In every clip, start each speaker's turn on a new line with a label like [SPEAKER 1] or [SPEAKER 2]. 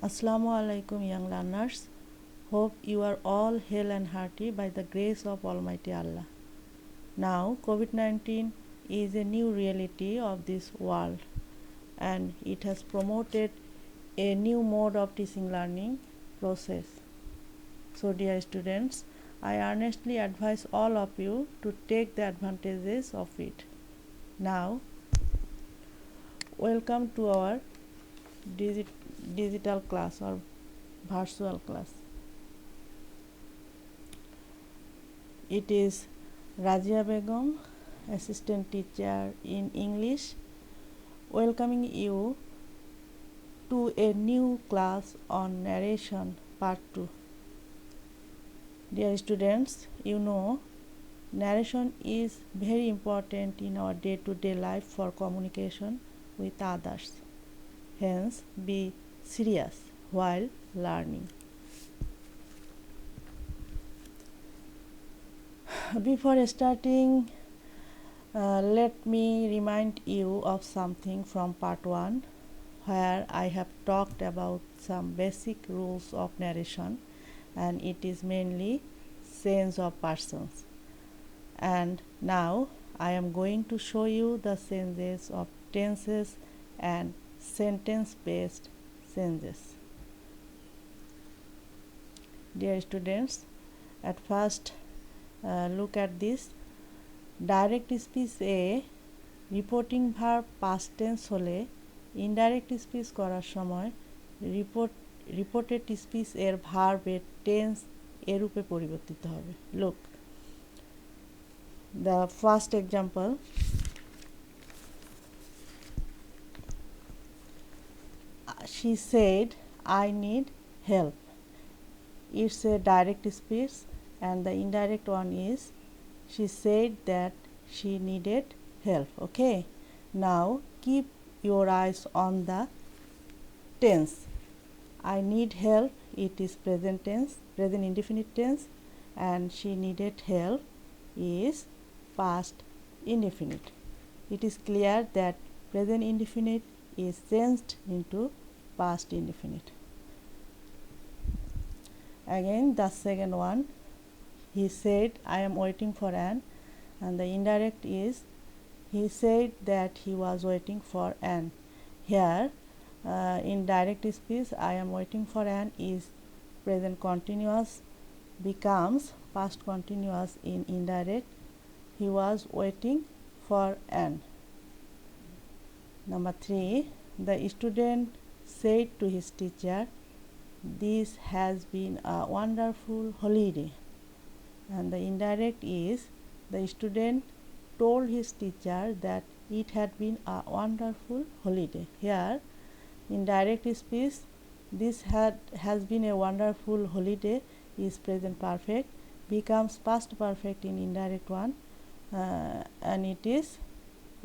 [SPEAKER 1] Assalamu alaikum, young learners. Hope you are all hale and hearty by the grace of Almighty Allah. Now, COVID-19 is a new reality of this world, and it has promoted a new mode of teaching learning process. So, dear students, I earnestly advise all of you to take the advantages of it. Now, welcome to our digital class or virtual class. It is Razia Begum, assistant teacher in English, welcoming you to a new class on narration part 2. Dear students, you know narration is very important in our day-to-day life for communication with others. Hence, be serious while learning. Before starting, let me remind you of something from part 1, where I have talked about some basic rules of narration, and it is mainly sense of persons. And now I am going to show you the senses of tenses and sentence-based senses. Dear students, at first look at this. Direct speech A reporting verb past tense হলে indirect speech করার সময় reported speech এর ভার্বের tense এর রূপে পরিবর্তিত হবে। Look, the first example, she said I need help. It's a direct speech, and the indirect one is she said that she needed help. Okay, now keep your eyes on the tense. I need help, it is present tense, present indefinite tense, and she needed help is past indefinite. It is clear that present indefinite is changed into past indefinite. Again, the second one, he said I am waiting for an, and the indirect is he said that he was waiting for an. Here in direct speech I am waiting for an is present continuous becomes past continuous in indirect he was waiting for an. Number 3, the student said to his teacher, this has been a wonderful holiday, and the indirect is the student told his teacher that it had been a wonderful holiday. Here in direct speech this has been a wonderful holiday is present perfect becomes past perfect in indirect one, and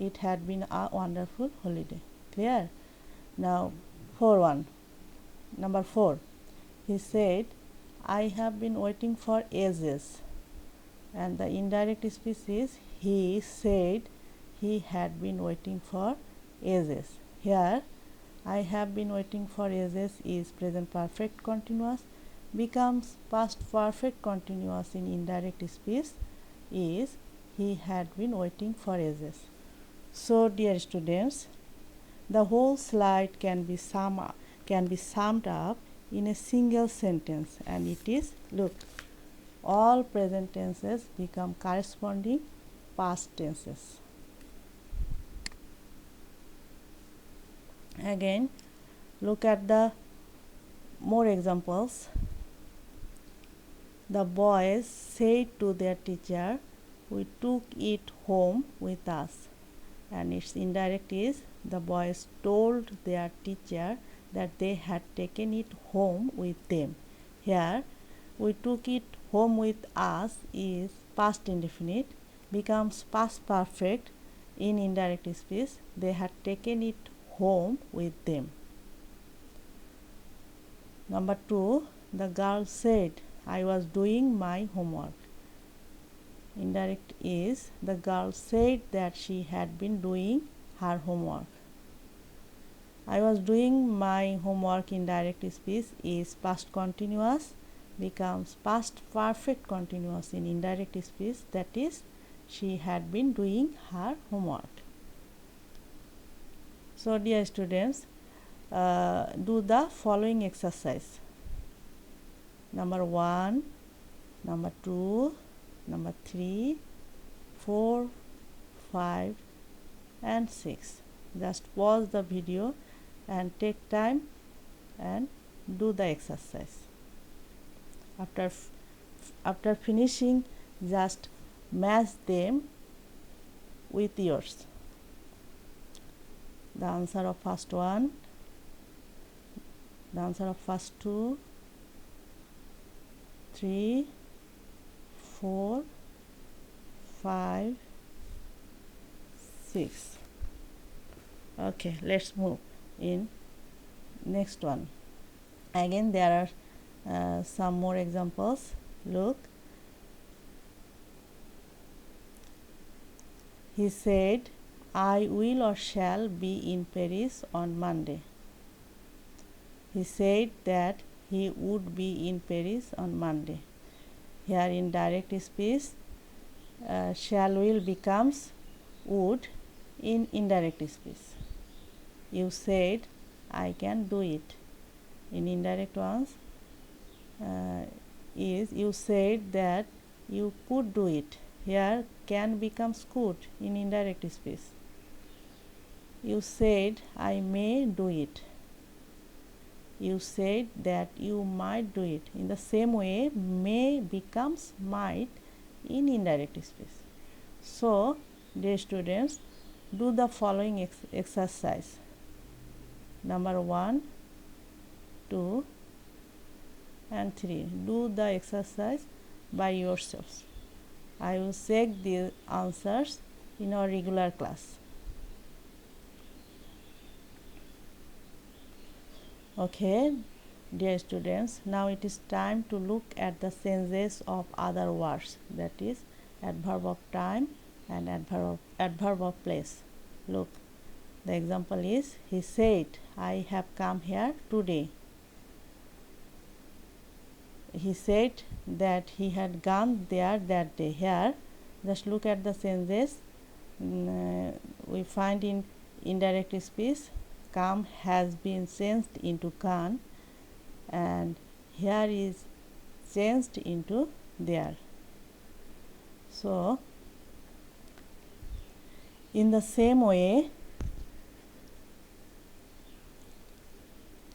[SPEAKER 1] it had been a wonderful holiday. Clear? Now number 4, he said I have been waiting for ages, and the indirect speech is he said he had been waiting for ages. Here I have been waiting for ages is present perfect continuous becomes past perfect continuous in indirect speech is he had been waiting for ages. So dear students, the whole slide can be summed up in a single sentence, and it is, look, all present tenses become corresponding past tenses. Again, look at the more examples. The boys said to their teacher, we took it home with us, and its indirect is the boys told their teacher that they had taken it home with them. Here we took it home with us is past indefinite becomes past perfect in indirect speech they had taken it home with them. Number 2, the girl said I was doing my homework. Indirect is the girl said that she had been doing her homework. I was doing my homework in direct speech is past continuous becomes past perfect continuous in indirect speech, that is, she had been doing her homework. So dear students, do the following exercise. Number 1, number 2, number 3, 4, 5 and 6. Just pause the video and take time and do the exercise. After finishing, just match them with yours. The answer of first one, the answer of first 2, 3, 4, 5, 6. Okay, let's move in next one. Again there are some more examples. Look, he said, I will or shall be in Paris on Monday. He said that he would be in Paris on Monday. Here in direct speech, shall will becomes would in indirect speech. You said, I can do it. In indirect ones is you said that you could do it. Here can becomes could in indirect speech. You said, I may do it. You said that you might do it. In the same way, may becomes might in indirect speech. So, dear students, do the following exercise. Number 1, 2 and 3. Do the exercise by yourselves. I will check the answers in our regular class. Okay, dear students, now it is time to look at the senses of other words, that is adverb of time and adverb of place. Look, the example is, he said, I have come here today. He said that he had gone there that day. Here, just look at the senses. We find in indirect speech, come has been changed into gone, and here is changed into there. So, in the same way,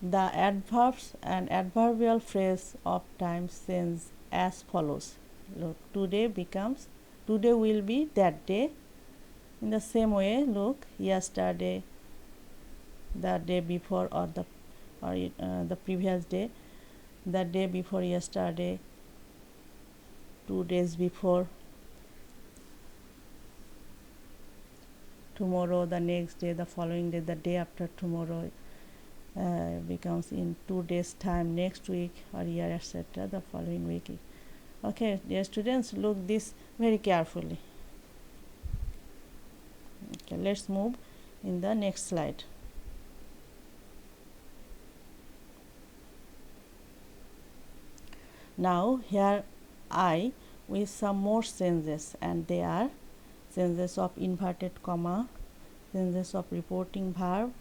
[SPEAKER 1] the adverbs and adverbial phrase of time change as follows. Look, today becomes, today will be that day. In the same way, look, yesterday, the day before, or the previous day, the day before yesterday, 2 days before, tomorrow, the next day, the following day, the day after tomorrow, becomes in 2 days time, next week or year, etc., the following week. Okay, dear students, look this very carefully. Okay, let's move in the next slide. Now here I with some more sentences, and they are sentences of inverted comma, sentences of reporting verb,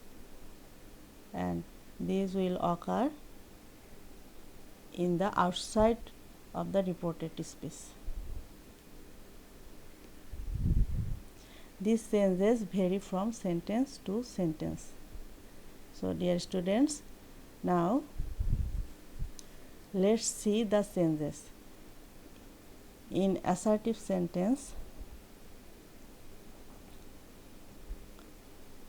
[SPEAKER 1] and these will occur in the outside of the reported speech. These sentences vary from sentence to sentence. So, dear students, now let's see the sentences. In assertive sentence,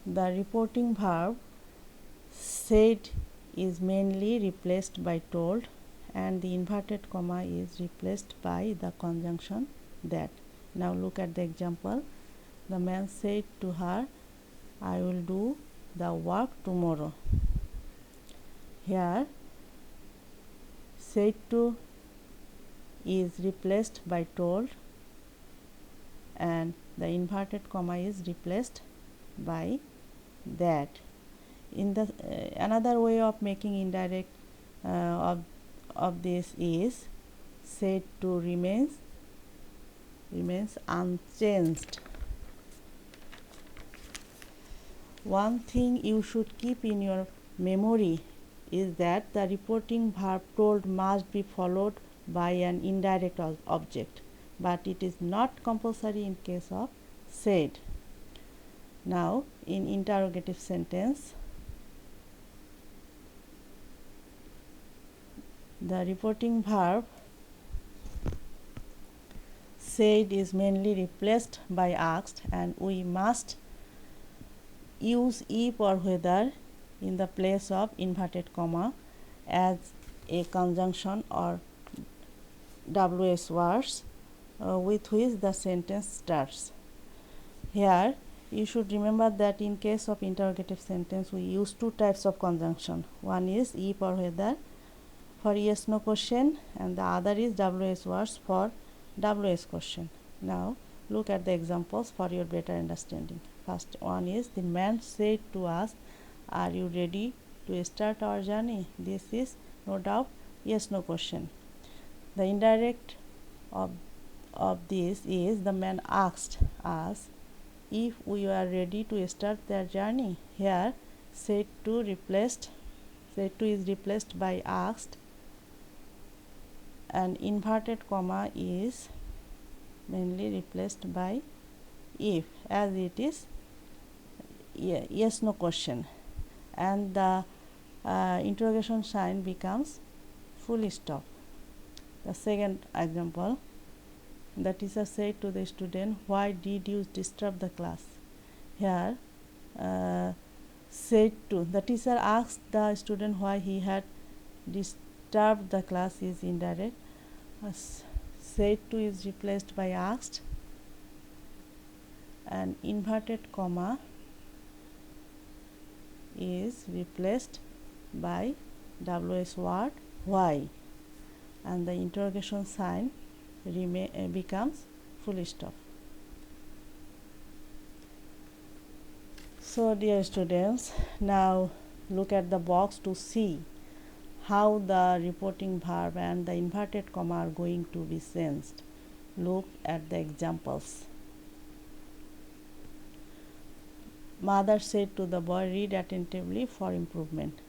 [SPEAKER 1] the reporting verb said is mainly replaced by told, and the inverted comma is replaced by the conjunction that. Now look at the example. The man said to her, I will do the work tomorrow. Here, said to is replaced by told, and the inverted comma is replaced by that. in the another way of making indirect of this is said to remains unchanged. One thing you should keep in your memory is that the reporting verb told must be followed by an indirect object, but it is not compulsory in case of said. Now, in interrogative sentence, the reporting verb said is mainly replaced by asked, and we must use if or whether in the place of inverted comma as a conjunction or WS words with which the sentence starts. Here you should remember that in case of interrogative sentence we use two types of conjunction. One is if or whether for yes no question, and the other is WS words for WS question. Now look at the examples for your better understanding. First one is, the man said to us, "Are you ready to start our journey?" This is no doubt yes no question. The indirect of this is, the man asked us if we are ready to start their journey. Here said to is replaced by asked, and inverted comma is mainly replaced by if, as it is yes no question, and the interrogation sign becomes full stop. The second example, the teacher said to the student, "Why did you disturb the class?" Here said to, the teacher asked the student why he had disturbed the class is indirect. Said to is replaced by asked, and inverted comma is replaced by WS word why, and the interrogation sign becomes full stop. So dear students, now look at the box to see how the reporting verb and the inverted comma are going to be changed. Look at the examples. Mother said to the boy, "Read attentively for improvement."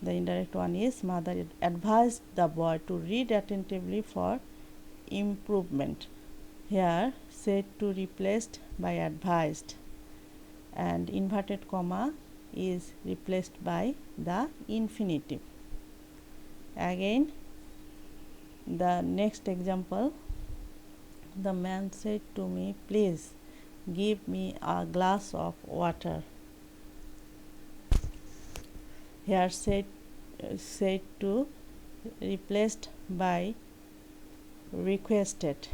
[SPEAKER 1] The indirect one is, mother advised the boy to read attentively for improvement. Here said to replaced by advised, and inverted comma is replaced by the infinitive. Again, the next example, the man said to me, "Please give me a glass of water." Here said to replaced by requested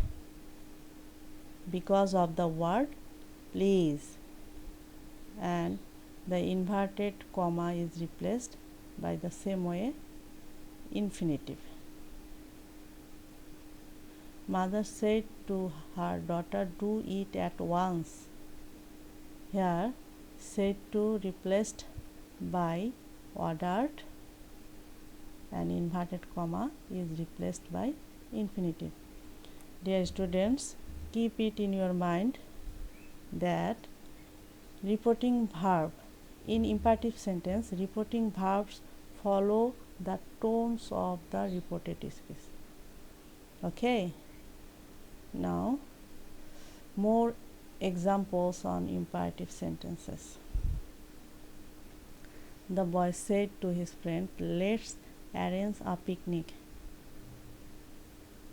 [SPEAKER 1] because of the word please, and the inverted comma is replaced by the same way infinitive. Mother said to her daughter, "Do it at once." Here said to replaced by ordered, and inverted comma is replaced by infinitive. Dear students, keep it in your mind that reporting verb in imperative sentence, reporting verbs follow the tones of the reported speech. Okay, now more examples on imperative sentences. The boy said to his friend, "Let's arrange a picnic."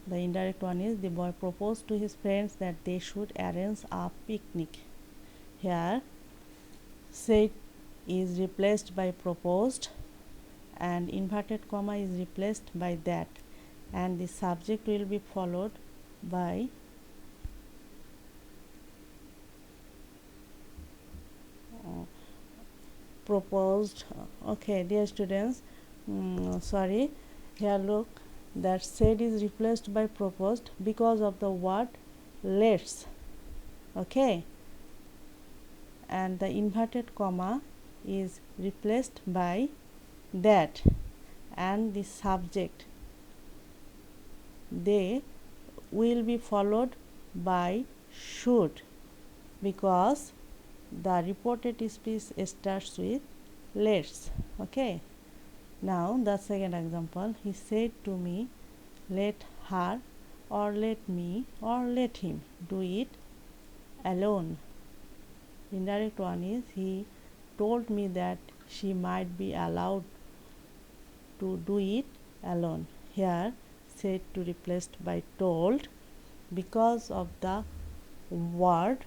[SPEAKER 1] The indirect one is, the boy proposed to his friends that they should arrange a picnic. Here said is replaced by proposed, and inverted comma is replaced by that, and the subject will be followed by proposed. Okay, dear students, sorry, here look, that said is replaced by proposed because of the word let's. Okay, and the inverted comma is replaced by that, and the subject they will be followed by should, because the reported speech starts with let's. Okay, now the second example, he said to me, let her or let me or let him do it alone. Indirect one is, he told me that she might be allowed to do it alone. Here said to replaced by told because of the word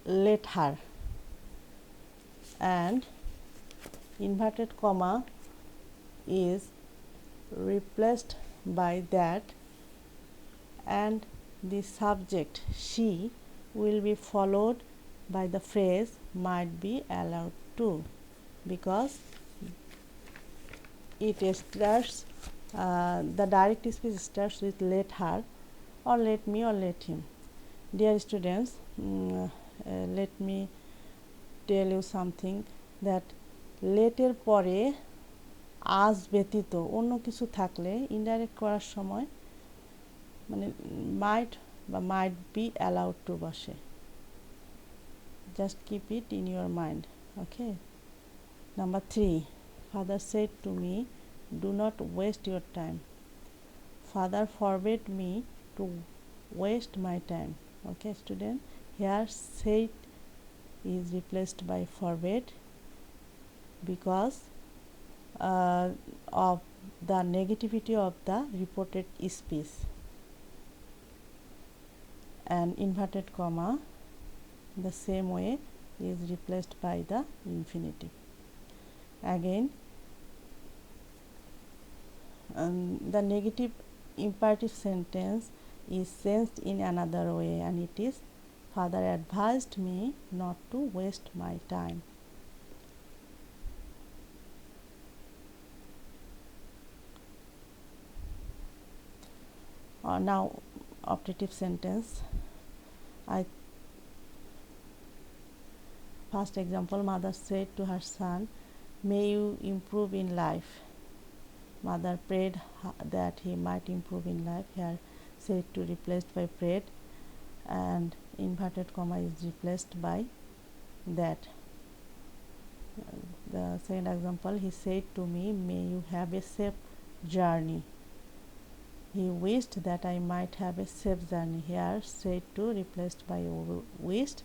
[SPEAKER 1] let her, and inverted comma is replaced by that, and the subject she will be followed by the phrase might be allowed to, because it starts the direct speech starts with let her or let me or let him. Dear students, let me tell you something, that লেটের পরে আজ ব্যতীত অন্য কিছু থাকলে indirect করার সময় মানে মাইট বা মাইট বি অ্যালাউড টু বসে। Just keep it in your mind. Okay, number 3, father said to me do not waste your time. Father forbade me two West my time. Okay, student, here said is replaced by forbade because of the negativity of the reported speech, and inverted comma the same way is replaced by the infinitive. Again, the negative imperative sentence is changed in another way, and it is, father advised me not to waste my time. Now operative sentence. First example, mother said to her son, may you improve in life. Mother prayed that he might improve in life. Here said to replaced by prayed, and inverted comma is replaced by that. The second example, he said to me, may you have a safe journey. He wished that I might have a safe journey. Here said to replaced by wished,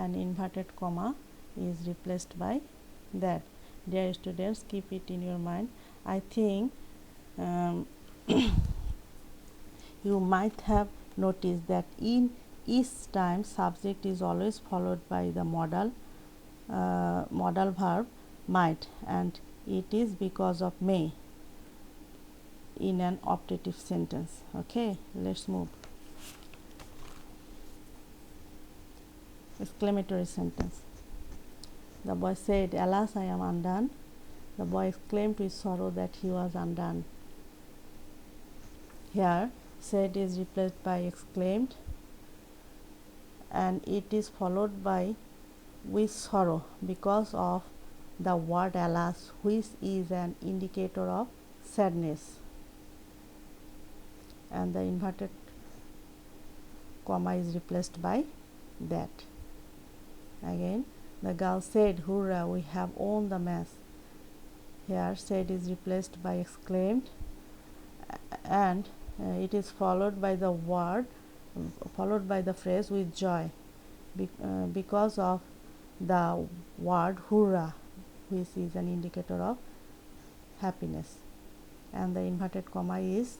[SPEAKER 1] and inverted comma is replaced by that. Dear students, keep it in your mind. I think you might have noticed that in each time subject is always followed by the modal verb might, and it is because of may in an operative sentence. Okay, let's move. Exclamatory sentence. The boy said, alas, I am undone. The boy exclaimed with sorrow that he was undone. Here said is replaced by exclaimed, and it is followed by with sorrow because of the word alas, which is an indicator of sadness, and the inverted comma is replaced by that. Again, the girl said, hurrah, we have won the match. Here said is replaced by exclaimed, and it is followed by the phrase with joy, because of the word hurrah, which is an indicator of happiness, and the inverted comma is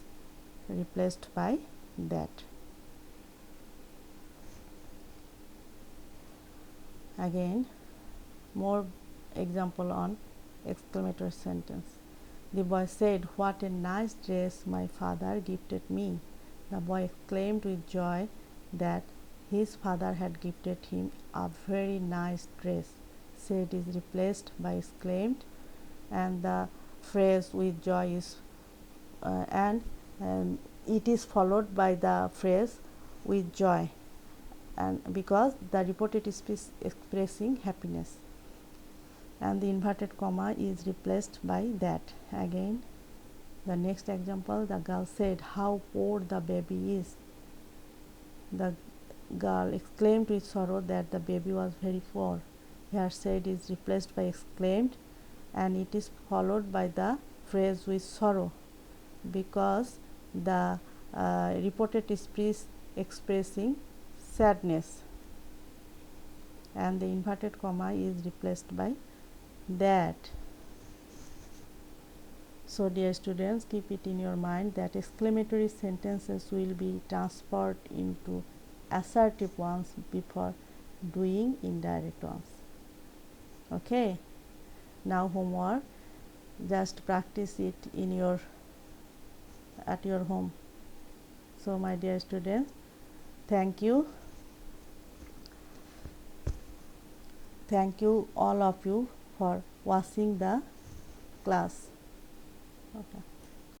[SPEAKER 1] replaced by that. Again, more example on exclamatory sentence. The boy said, what a nice dress my father gifted me. The boy exclaimed with joy that his father had gifted him a very nice dress. Said is replaced by exclaimed, and the phrase with joy is and it is followed by the phrase with joy, and because the reported speech expressing happiness, and the inverted comma is replaced by that. Again, the next example, the girl said, "How poor the baby is." The girl exclaimed with sorrow that the baby was very poor. Here said is replaced by exclaimed, and it is followed by the phrase with sorrow, because the reported speech expressing sadness, and the inverted comma is replaced by that. So dear students, keep it in your mind that exclamatory sentences will be transferred into assertive ones before doing indirect ones. Okay, now homework, just practice it in your at your home. So my dear students, thank you all of you for watching the class. Okay.